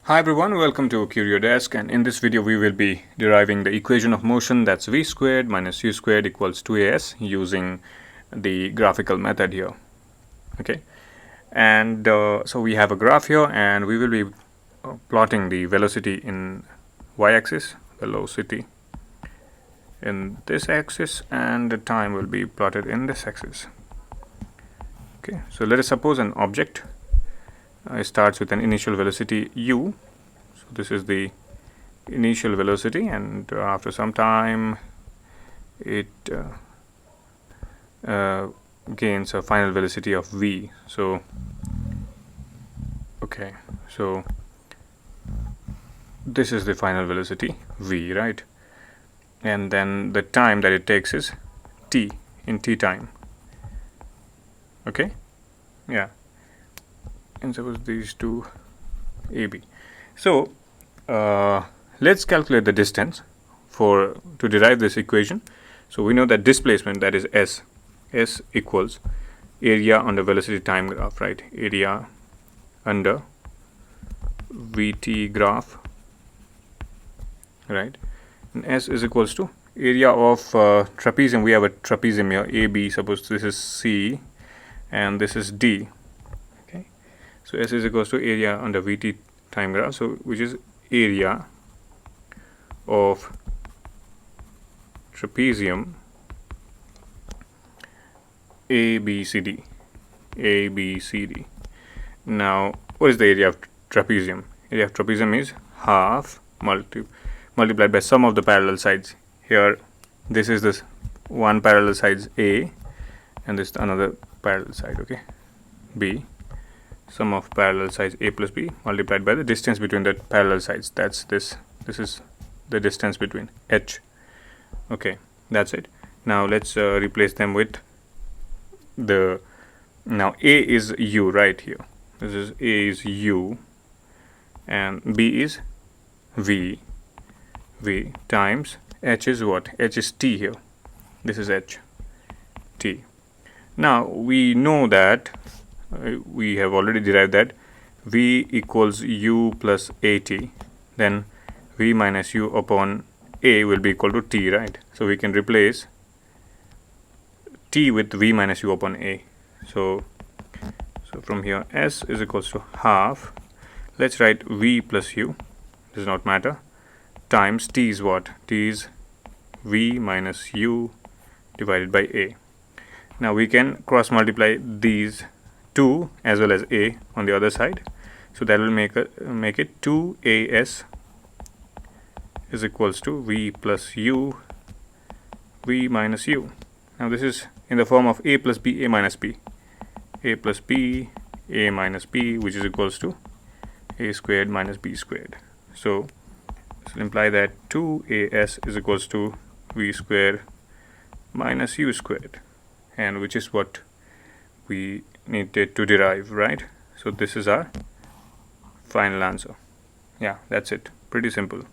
Hi everyone, welcome to CurioDesk, and in this video we will be deriving the equation of motion, that's v squared minus u squared equals 2as, using the graphical method here. Okay, and so we have a graph here, and we will be plotting the velocity in y-axis, velocity in this axis, and the time will be plotted in this axis. Okay, so let us suppose an object it starts with an initial velocity u. So this is the initial velocity, and after some time it gains a final velocity of v. So okay, so this is the final velocity v, right? And then the time that it takes is t, in t time. Okay, yeah, and suppose these two AB. So let's calculate the distance to derive this equation. So we know that displacement, that is S equals area under velocity time graph, right? Area under VT graph, right? And S is equals to area of trapezium. We have a trapezium here, AB. Suppose this is C and this is D. Okay, so S is equals to area under VT time graph, so which is area of trapezium ABCD. Now, what is the area of trapezium? Area of trapezium is half multiplied by sum of the parallel sides. Here, this is this one parallel sides A, and this another parallel side, okay, B. Sum of parallel sides A plus B multiplied by the distance between the parallel sides. That's this. This is the distance between H. Okay, that's it. Now let's replace them with the. Now A is U right here. This is A is U, and B is V times H is what? H is T here. This is H, T. Now we know that we have already derived that V equals U plus AT. Then V minus U upon A will be equal to T, right? So we can replace T with V minus U upon A. So from here S is equals to half. Let's write V plus U, does not matter, times T is what? T is V minus U divided by A. Now we can cross multiply these two as well as A on the other side, so that will make it 2as is equals to V plus U, V minus U. Now this is in the form of A plus B, A minus B, A plus B, A minus B, which is equals to A squared minus B squared. So this will imply that 2as is equals to V squared minus U squared, and which is what we needed to derive, right? So this is our final answer. Yeah, that's it. Pretty simple.